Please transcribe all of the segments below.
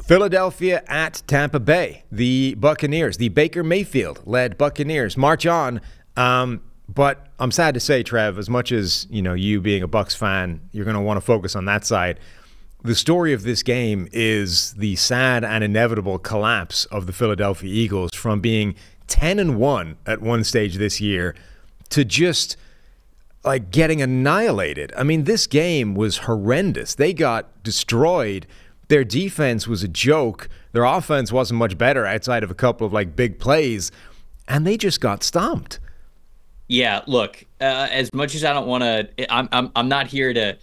Philadelphia at Tampa Bay. The Buccaneers, the Baker Mayfield-led Buccaneers, march on. But I'm sad to say, Trev, as much as you being a Bucs fan, you're going to want to focus on that side. The story of this game is the sad and inevitable collapse of the Philadelphia Eagles from being 10-1 at one stage this year to just like getting annihilated. I mean, this game was horrendous. They got destroyed. Their defense was a joke. Their offense wasn't much better outside of a couple of like big plays, and they just got stomped. Yeah, look, as much as I don't want to, I'm not here to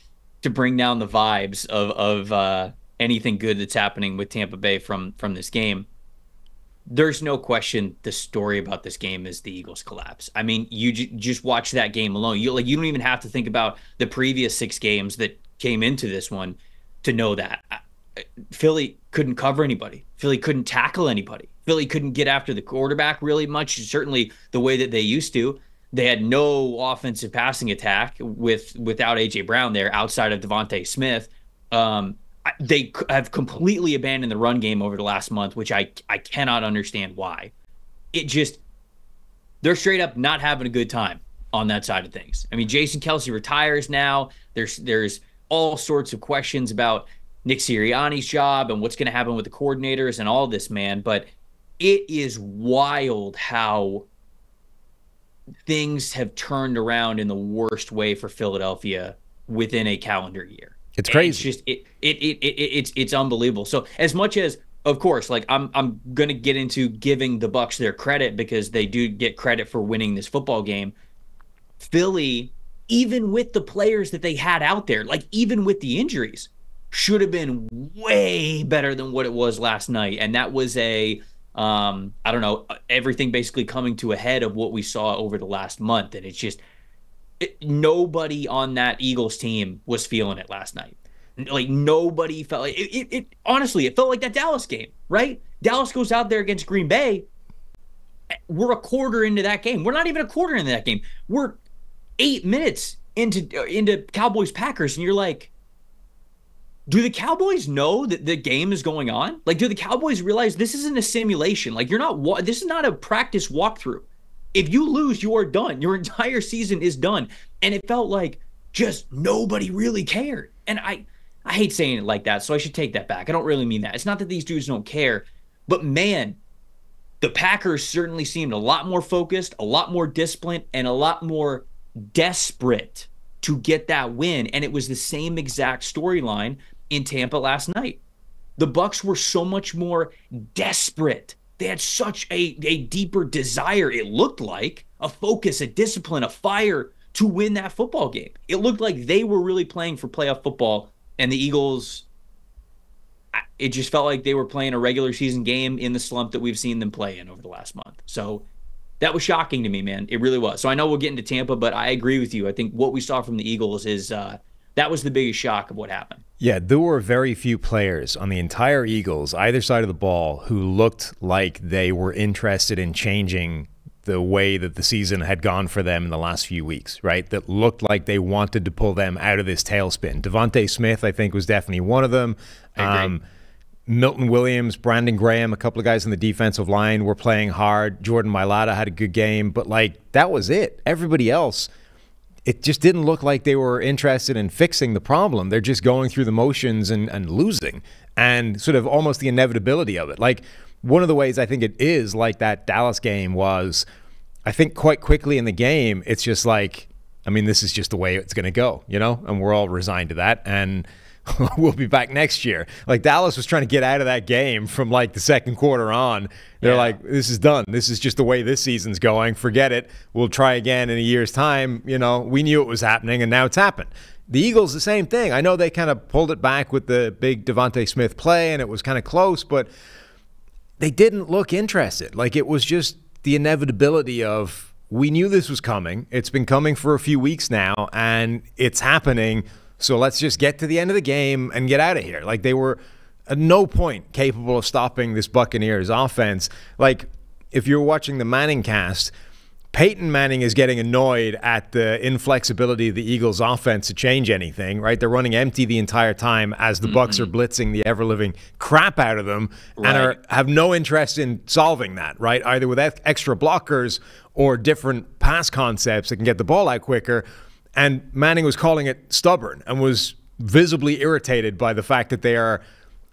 bring down the vibes of anything good that's happening with Tampa Bay from this game. There's no question the story about this game is the Eagles' collapse. I mean, you just watch that game alone. You don't even have to think about the previous 6 games that came into this one to know that. Philly couldn't cover anybody. Philly couldn't tackle anybody. Philly couldn't get after the quarterback really much, certainly the way that they used to. They had no offensive passing attack without A.J. Brown there outside of Devontae Smith. They have completely abandoned the run game over the last month, which I cannot understand why. They're straight up not having a good time on that side of things. I mean, Jason Kelce retires now. There's all sorts of questions about Nick Sirianni's job and what's going to happen with the coordinators and all this, man. But it is wild how things have turned around in the worst way for Philadelphia within a calendar year. It's crazy. It's unbelievable. So as much as, of course, like I'm going to get into giving the Bucs their credit because they do get credit for winning this football game. Philly, even with the players that they had out there, like even with the injuries, should have been way better than what it was last night. And that was everything basically coming to a head of what we saw over the last month. And it's just nobody on that Eagles team was feeling it last night. Like nobody felt like it. Honestly, it felt like that Dallas game, right? Dallas goes out there against Green Bay. We're a quarter into that game. We're not even a quarter into that game. We're 8 minutes into Cowboys Packers, and you're like, do the Cowboys know that the game is going on? Like, do the Cowboys realize this isn't a simulation? Like, this is not a practice walkthrough. If you lose, you are done. Your entire season is done. And it felt like just nobody really cared. And I hate saying it like that, so I should take that back. I don't really mean that. It's not that these dudes don't care, but man, the Packers certainly seemed a lot more focused, a lot more disciplined, and a lot more desperate to get that win. And it was the same exact storyline in Tampa last night. The Bucs were so much more desperate. They had such a deeper desire, it looked like, a focus, a discipline, a fire to win that football game. It looked like they were really playing for playoff football, and the Eagles, it just felt like they were playing a regular season game in the slump that we've seen them play in over the last month. So that was shocking to me, man. It really was. So I know we'll get into Tampa, but I agree with you. I think what we saw from the Eagles is that was the biggest shock of what happened. Yeah, there were very few players on the entire Eagles, either side of the ball, who looked like they were interested in changing the way that the season had gone for them in the last few weeks, right? That looked like they wanted to pull them out of this tailspin. Devontae Smith, I think, was definitely one of them. Milton Williams, Brandon Graham, a couple of guys on the defensive line were playing hard. Jordan Mailata had a good game, but like that was it. Everybody else, it just didn't look like they were interested in fixing the problem. They're just going through the motions and losing, and sort of almost the inevitability of it. Like one of the ways I think it is like that Dallas game was, I think quite quickly in the game, it's just like, I mean, this is just the way it's going to go, and we're all resigned to that. And we'll be back next year. Like Dallas was trying to get out of that game from like the second quarter on. They're like, this is done. This is just the way this season's going. Forget it. We'll try again in a year's time. We knew it was happening, and now it's happened. The Eagles, the same thing. I know they kind of pulled it back with the big Devontae Smith play, and it was kind of close, but they didn't look interested. Like it was just the inevitability of, we knew this was coming. It's been coming for a few weeks now, and it's happening. So let's just get to the end of the game and get out of here. Like they were at no point capable of stopping this Buccaneers offense. Like if you're watching the Manning cast, Peyton Manning is getting annoyed at the inflexibility of the Eagles offense to change anything, right? They're running empty the entire time as the Bucs are blitzing the ever-living crap out of them and have no interest in solving that, right? Either with extra blockers or different pass concepts that can get the ball out quicker. And Manning was calling it stubborn and was visibly irritated by the fact that they are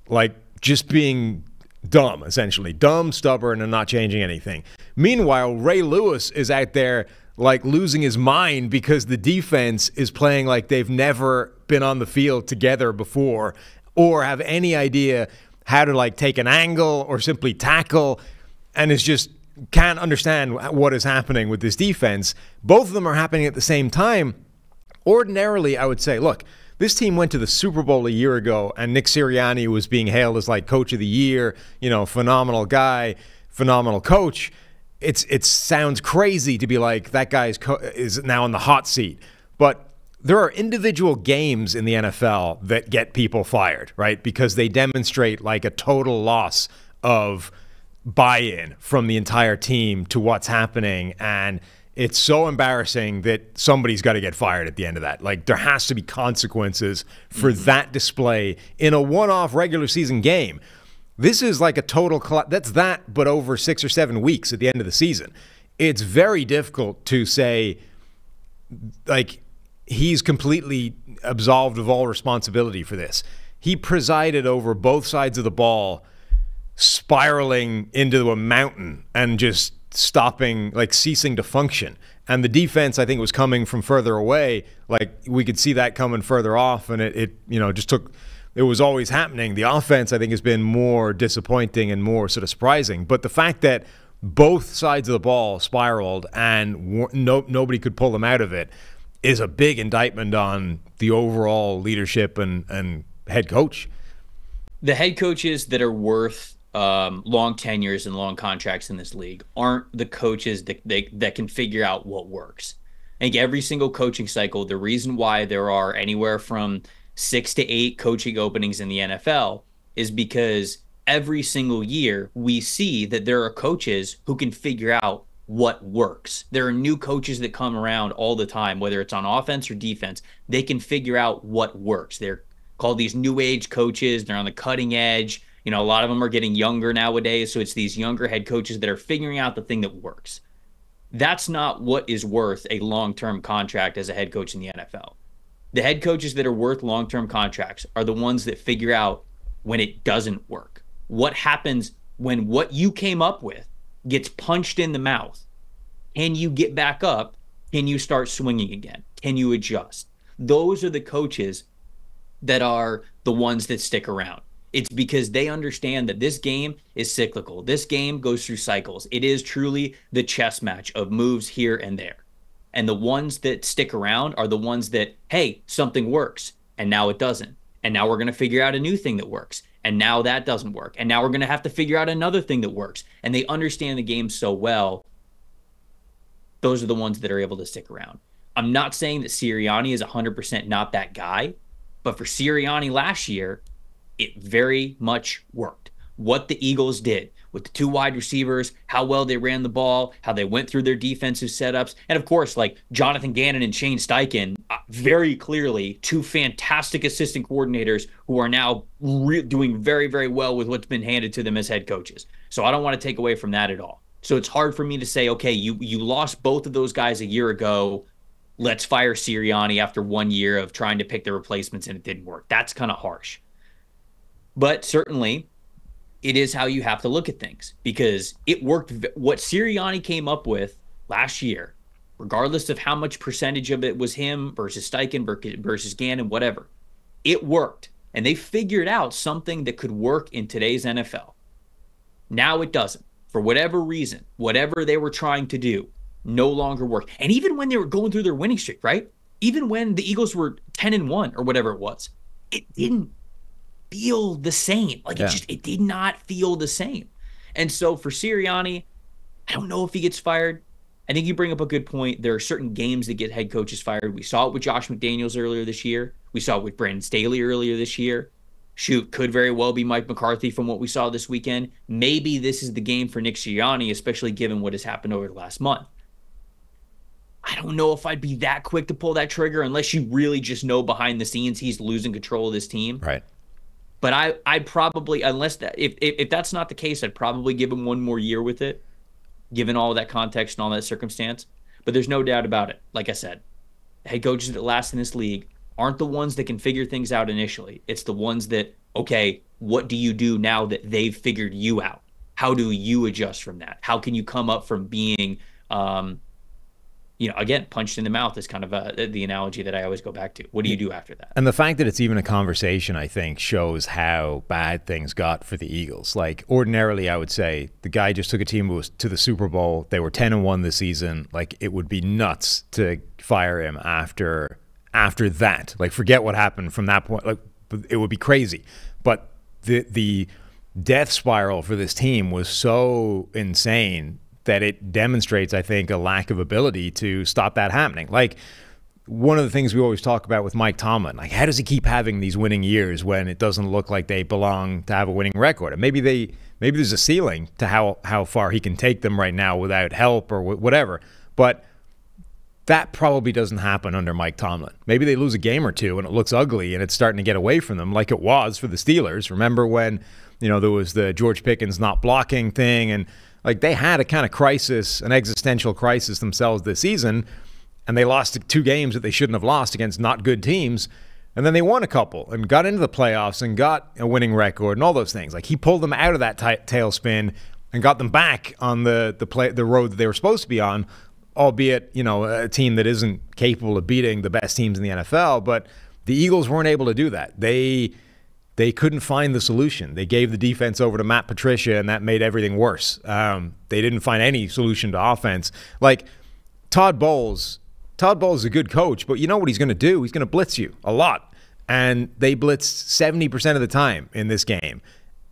like just being dumb, essentially. Dumb, stubborn, and not changing anything. Meanwhile, Ray Lewis is out there like losing his mind because the defense is playing like they've never been on the field together before or have any idea how to like take an angle or simply tackle, and is just can't understand what is happening with this defense. Both of them are happening at the same time. Ordinarily, I would say, look, this team went to the Super Bowl a year ago, and Nick Sirianni was being hailed as like coach of the year, phenomenal guy, phenomenal coach. It sounds crazy to be like that guy is now in the hot seat. But there are individual games in the NFL that get people fired, right? Because they demonstrate like a total loss of buy-in from the entire team to what's happening, and it's so embarrassing that somebody's got to get fired at the end of that. Like, there has to be consequences for that display in a one-off regular season game. This is like a total that's that, but over 6 or 7 weeks at the end of the season. It's very difficult to say, like, he's completely absolved of all responsibility for this. He presided over both sides of the ball spiraling into a mountain and just stopping, like ceasing to function. And the defense, I think, was coming from further away. Like, we could see that coming further off, and it just took, it was always happening. The offense, I think, has been more disappointing and more sort of surprising. But the fact that both sides of the ball spiraled and nobody could pull them out of it is a big indictment on the overall leadership and head coach. The head coaches that are worth long tenures and long contracts in this league aren't the coaches that can figure out what works. I think every single coaching cycle, the reason why there are anywhere from 6 to 8 coaching openings in the NFL is because every single year we see that there are coaches who can figure out what works. There are new coaches that come around all the time, whether it's on offense or defense. They can figure out what works. They're called these new age coaches. They're on the cutting edge. A lot of them are getting younger nowadays, so it's these younger head coaches that are figuring out the thing that works. That's not what is worth a long-term contract as a head coach in the NFL. The head coaches that are worth long-term contracts are the ones that figure out when it doesn't work. What happens when what you came up with gets punched in the mouth? Can you get back up? Can you start swinging again? Can you adjust? Those are the coaches that are the ones that stick around. It's because they understand that this game is cyclical. This game goes through cycles. It is truly the chess match of moves here and there. And the ones that stick around are the ones that, hey, something works, and now it doesn't. And now we're going to figure out a new thing that works. And now that doesn't work. And now we're going to have to figure out another thing that works. And they understand the game so well. Those are the ones that are able to stick around. I'm not saying that Sirianni is 100% not that guy, but for Sirianni last year, it very much worked. What the Eagles did with the 2 wide receivers, how well they ran the ball, how they went through their defensive setups, and of course, like Jonathan Gannon and Shane Steichen, very clearly 2 fantastic assistant coordinators who are now doing very, very well with what's been handed to them as head coaches. So I don't want to take away from that at all. So it's hard for me to say, okay, you lost both of those guys a year ago. Let's fire Sirianni after 1 year of trying to pick the replacements and it didn't work. That's kind of harsh. But certainly, it is how you have to look at things, because it worked. What Sirianni came up with last year, regardless of how much percentage of it was him versus Steichen versus Gannon, whatever, it worked. And they figured out something that could work in today's NFL. Now it doesn't. For whatever reason, whatever they were trying to do no longer worked. And even when they were going through their winning streak, right? Even when the Eagles were 10-1 or whatever it was, it didn't feel the same. Like, it did not feel the same. And so for Sirianni, I don't know if he gets fired. I think you bring up a good point. There are certain games that get head coaches fired. We saw it with Josh McDaniels earlier this year. We saw it with Brandon Staley earlier this year. Shoot, could very well be Mike McCarthy from what we saw this weekend. Maybe this is the game for Nick Sirianni, especially given what has happened over the last month. I don't know if I'd be that quick to pull that trigger unless you really just know behind the scenes he's losing control of this team. Right. But I'd probably, unless that, if that's not the case, I'd probably give him one more year with it, given all that context and all that circumstance. But there's no doubt about it. Like I said, head coaches that last in this league aren't the ones that can figure things out initially. It's the ones that, okay, what do you do now that they've figured you out? How do you adjust from that? How can you come up from being, again, punched in the mouth is kind of the analogy that I always go back to. What do you do after that? And the fact that it's even a conversation, I think, shows how bad things got for the Eagles. Like, ordinarily, I would say the guy just took a team to the Super Bowl. They were 10-1 this season. Like, it would be nuts to fire him after that. Like, forget what happened from that point. Like, it would be crazy. But the death spiral for this team was so insane that it demonstrates, I think, a lack of ability to stop that happening. Like, one of the things we always talk about with Mike Tomlin, like, how does he keep having these winning years when it doesn't look like they belong to have a winning record? And maybe there's a ceiling to how far he can take them right now without help or whatever. But that probably doesn't happen under Mike Tomlin. Maybe they lose a game or two and it looks ugly and it's starting to get away from them, like it was for the Steelers. Remember when, there was the George Pickens not blocking thing, and like, they had a kind of crisis, an existential crisis themselves this season, and they lost 2 games that they shouldn't have lost against not good teams. And then they won a couple and got into the playoffs and got a winning record and all those things. Like, he pulled them out of that tailspin and got them back on the road that they were supposed to be on, albeit, a team that isn't capable of beating the best teams in the NFL. But the Eagles weren't able to do that. They couldn't find the solution. They gave the defense over to Matt Patricia, and that made everything worse. They didn't find any solution to offense. Like, Todd Bowles is a good coach, but you know what he's going to do? He's going to blitz you a lot. And they blitzed 70% of the time in this game.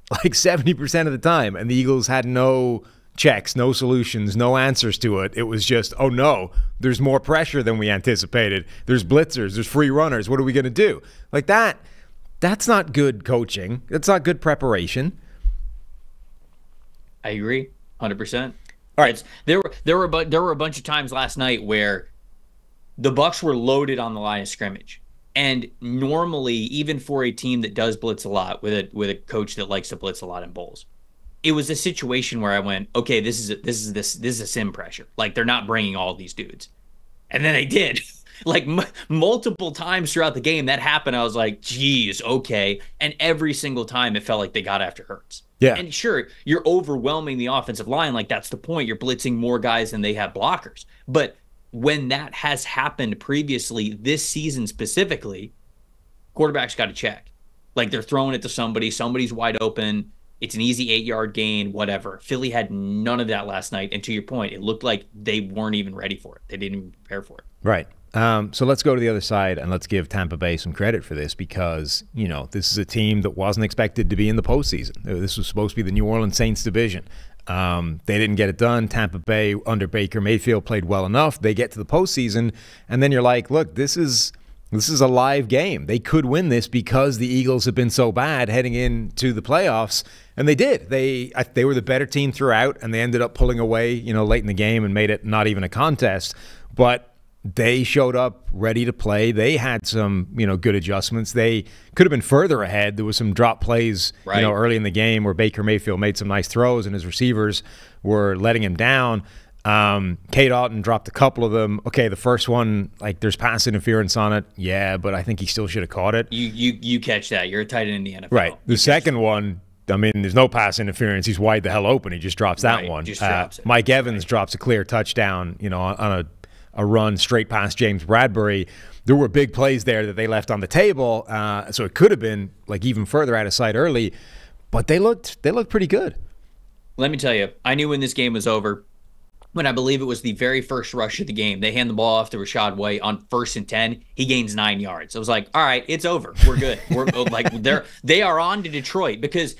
Like, 70% of the time. And the Eagles had no checks, no solutions, no answers to it. It was just, oh no, there's more pressure than we anticipated. There's blitzers, there's free runners. What are we going to do? Like, that's not good coaching. That's not good preparation. I agree, 100%. All right, there were a bunch of times last night where the Bucs were loaded on the line of scrimmage, and normally, even for a team that does blitz a lot with a coach that likes to blitz a lot in bowls, it was a situation where I went, okay, this is a sim pressure. Like, they're not bringing all these dudes, and then they did. Like, multiple times throughout the game that happened. I was like, geez, okay. And every single time it felt like they got after Hurts. Yeah. And sure, you're overwhelming the offensive line. Like, that's the point. You're blitzing more guys than they have blockers. But when that has happened previously, this season specifically, quarterback's got to check. Like, they're throwing it to somebody's wide open. It's an easy 8-yard gain, whatever. Philly had none of that last night. And to your point, it looked like they weren't even ready for it. They didn't even prepare for it. Right. So let's go to the other side and let's give Tampa Bay some credit for this, because, this is a team that wasn't expected to be in the postseason. This was supposed to be the New Orleans Saints division. They didn't get it done. Tampa Bay under Baker Mayfield played well enough. They get to the postseason, and then you're like, look, this is a live game. They could win this because the Eagles have been so bad heading into the playoffs, and they did. They were the better team throughout, and they ended up pulling away, late in the game and made it not even a contest. But they showed up ready to play. They had some, good adjustments. They could have been further ahead. There was some drop plays, right, early in the game where Baker Mayfield made some nice throws and his receivers were letting him down. Cade Otton dropped a couple of them. Okay, the first one, like, there's pass interference on it. Yeah, but I think he still should have caught it. You catch that. You're a tight end in the NFL. Right. The second one, I mean, there's no pass interference. He's wide the hell open. He just drops that one. Just drops it. Mike Evans drops a clear touchdown, on a run straight past James Bradbury. There were big plays there that they left on the table, so it could have been like even further out of sight early, but they looked pretty good. Let me tell you, I knew when this game was over when I believe it was the very first rush of the game. They hand the ball off to Rashad White on 1st and 10. He gains 9 yards. I was like, all right, it's over. We're good. We're like, they are on to Detroit, because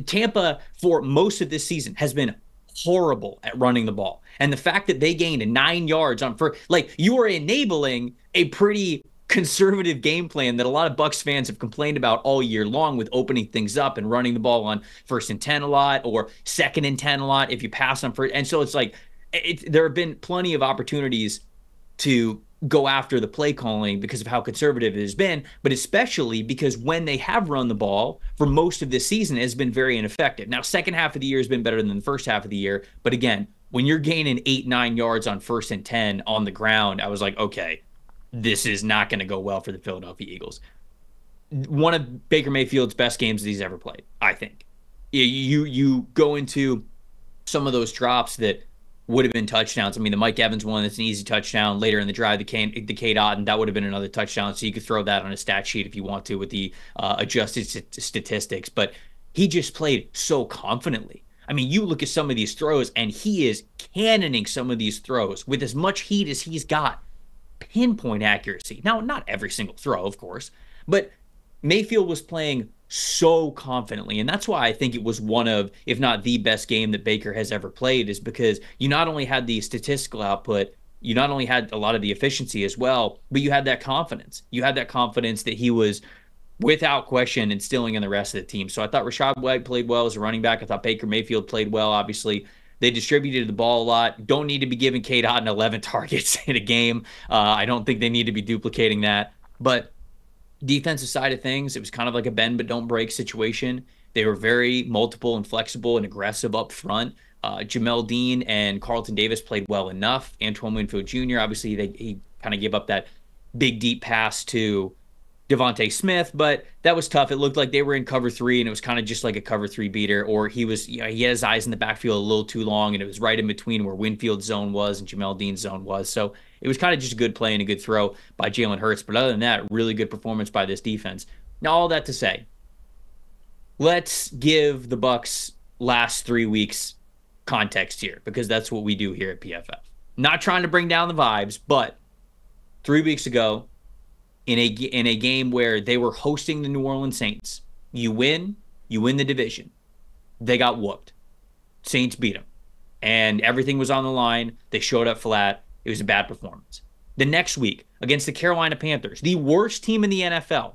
Tampa for most of this season has been horrible at running the ball. And the fact that they gained 9 yards on first, like, you are enabling a pretty conservative game plan that a lot of Bucs fans have complained about all year long, with opening things up and running the ball on 1st and 10 a lot, or 2nd and 10 a lot if you pass on first. And so it's like, there have been plenty of opportunities to go after the play calling because of how conservative it has been, but especially because when they have run the ball for most of this season, it has been very ineffective. Now, second half of the year has been better than the first half of the year, but again, when you're gaining 8-9 yards on 1st and 10 on the ground, I was like, okay, this is not going to go well for the Philadelphia Eagles. One of Baker Mayfield's best games that he's ever played, I think. You go into some of those drops that would have been touchdowns. I mean, the Mike Evans one, that's an easy touchdown. Later in the drive, the Cade Otton, that would have been another touchdown. So you could throw that on a stat sheet if you want to with the adjusted statistics. But he just played so confidently. I mean, you look at some of these throws, and he is cannoning some of these throws with as much heat as he's got. Pinpoint accuracy. Now, not every single throw, of course, but Mayfield was playing so confidently. And that's why I think it was one of, if not the best game that Baker has ever played, is because you not only had the statistical output, you not only had a lot of the efficiency as well, but you had that confidence. You had that confidence that he was, without question, instilling in the rest of the team. So I thought Rachaad White played well as a running back. I thought Baker Mayfield played well, obviously. They distributed the ball a lot. Don't need to be giving Cade Otton 11 targets in a game. I don't think they need to be duplicating that. But defensive side of things, it was kind of like a bend but don't break situation. They were very multiple and flexible and aggressive up front. Jamel Dean and Carlton Davis played well enough. Antoine Winfield Jr., obviously, he kind of gave up that big, deep pass to Devontae Smith, but that was tough. It looked like they were in cover 3, and it was kind of just like a cover 3 beater, or he was, he had his eyes in the backfield a little too long, and it was right in between where Winfield's zone was and Jamel Dean's zone was. So it was kind of just a good play and a good throw by Jalen Hurts. But other than that, really good performance by this defense. Now, all that to say, let's give the Bucs last 3 weeks context here, because that's what we do here at PFF. Not trying to bring down the vibes, but 3 weeks ago, in a game where they were hosting the New Orleans Saints, you win the division. They got whooped. Saints beat them. And everything was on the line. They showed up flat. It was a bad performance. The next week, against the Carolina Panthers, the worst team in the NFL,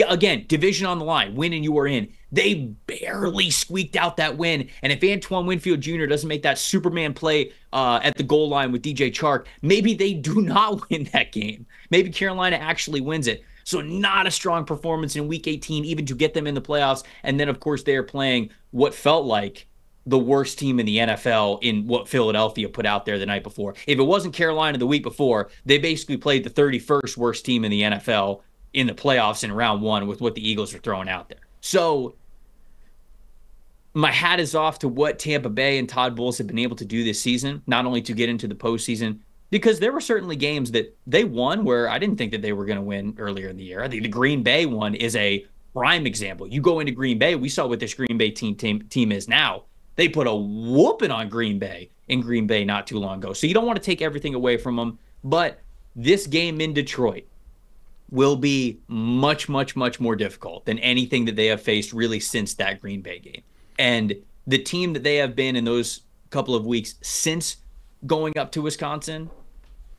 again, division on the line, win and you are in. They barely squeaked out that win. And if Antoine Winfield Jr. doesn't make that Superman play at the goal line with DJ Chark, maybe they do not win that game. Maybe Carolina actually wins it. So not a strong performance in Week 18, even to get them in the playoffs. And then, of course, they are playing what felt like the worst team in the NFL in what Philadelphia put out there the night before. If it wasn't Carolina the week before, they basically played the 31st worst team in the NFL in the playoffs in round 1 with what the Eagles are throwing out there. So my hat is off to what Tampa Bay and Todd Bowles have been able to do this season, not only to get into the postseason, because there were certainly games that they won where I didn't think that they were going to win earlier in the year. I think the Green Bay one is a prime example. You go into Green Bay, we saw what this Green Bay team is now. They put a whooping on Green Bay in Green Bay not too long ago. So you don't want to take everything away from them, but this game in Detroit will be much, much, much more difficult than anything that they have faced really since that Green Bay game. And the team that they have been in those couple of weeks since going up to Wisconsin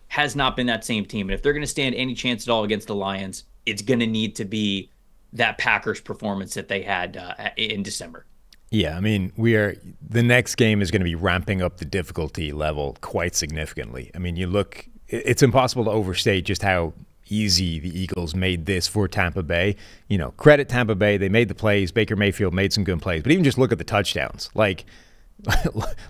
has not been that same team. And if they're going to stand any chance at all against the Lions, it's going to need to be that Packers performance that they had in December. Yeah, I mean, the next game is going to be ramping up the difficulty level quite significantly. I mean, it's impossible to overstate just how easy the Eagles made this for Tampa Bay. You know, credit Tampa Bay. They made the plays. Baker Mayfield made some good plays. But even just look at the touchdowns. Like,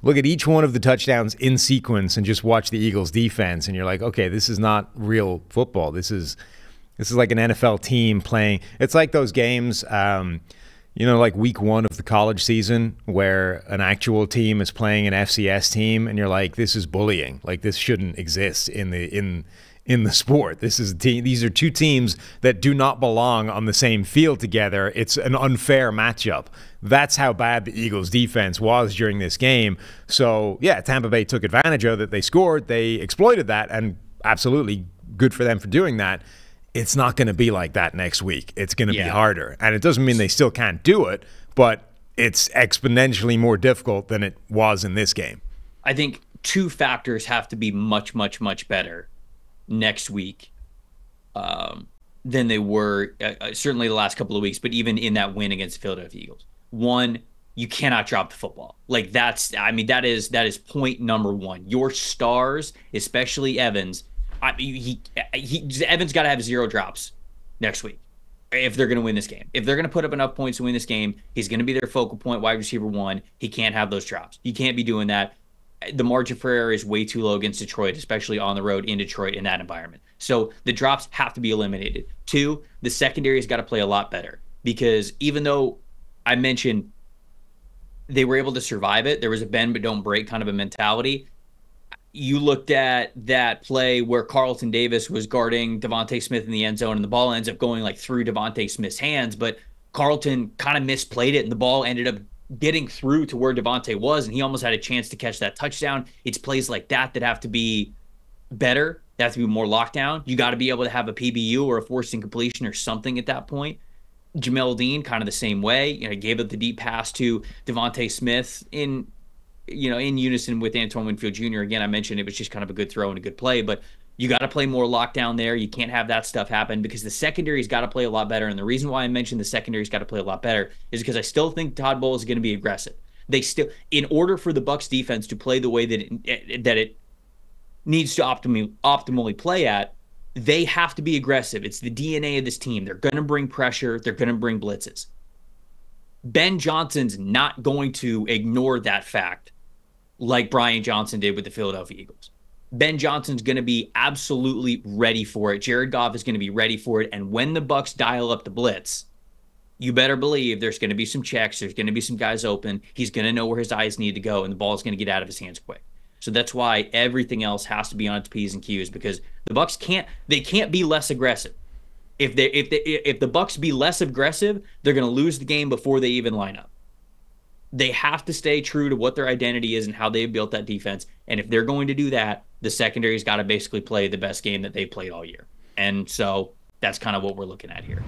look at each one of the touchdowns in sequence and just watch the Eagles defense. And you're like, okay, this is not real football. This is like an NFL team playing. It's like those games, like week 1 of the college season where an actual team is playing an FCS team. And you're like, this is bullying. Like, this shouldn't exist in the sport. These are two teams that do not belong on the same field together. It's an unfair matchup. That's how bad the Eagles defense was during this game. So yeah, Tampa Bay took advantage of it. They scored, they exploited that, and absolutely good for them for doing that. It's not going to be like that next week. It's going to be harder. And it doesn't mean they still can't do it, but it's exponentially more difficult than it was in this game. I think 2 factors have to be much, much, much better next week than they were certainly the last couple of weeks, but even in that win against the Philadelphia Eagles. 1, you cannot drop the football. Like that is point number one. Your stars, especially Evans, Evans got to have 0 drops next week if they're going to win this game. If they're going to put up enough points to win this game, he's going to be their focal point, wide receiver 1. He can't have those drops. You can't be doing that. The margin for error is way too low against Detroit, especially on the road in Detroit in that environment. So the drops have to be eliminated. 2, the secondary's got to play a lot better, because even though I mentioned they were able to survive it, there was a bend but don't break kind of a mentality. You looked at that play where Carlton Davis was guarding Devontae Smith in the end zone, and the ball ends up going like through Devontae Smith's hands, but Carlton kind of misplayed it, and the ball ended up getting through to where Devontae was, and he almost had a chance to catch that touchdown. It's plays like that have to be better. That have to be more lockdown. You got to be able to have a PBU or a forced incompletion or something at that point. Jamel Dean, kind of the same way. He gave up the deep pass to Devontae Smith in unison with Antoine Winfield Jr. Again, I mentioned it was just kind of a good throw and a good play, but you got to play more lockdown there. You can't have that stuff happen, because the secondary's got to play a lot better. And the reason why I mentioned the secondary's got to play a lot better is because I still think Todd Bowles is going to be aggressive. They still, in order for the Bucs defense to play the way that it needs to optimally play at, they have to be aggressive. It's the DNA of this team. They're going to bring pressure. They're going to bring blitzes. Ben Johnson's not going to ignore that fact like Brian Johnson did with the Philadelphia Eagles. Ben Johnson's going to be absolutely ready for it. Jared Goff is going to be ready for it. And when the Bucs dial up the blitz, you better believe there's going to be some checks. There's going to be some guys open. He's going to know where his eyes need to go, and the ball is going to get out of his hands quick. So that's why everything else has to be on its P's and Q's, because the Bucs can't be less aggressive. If the Bucs be less aggressive, they're going to lose the game before they even line up. They have to stay true to what their identity is and how they've built that defense. And if they're going to do that, the secondary's got to basically play the best game that they've played all year. And so that's kind of what we're looking at here.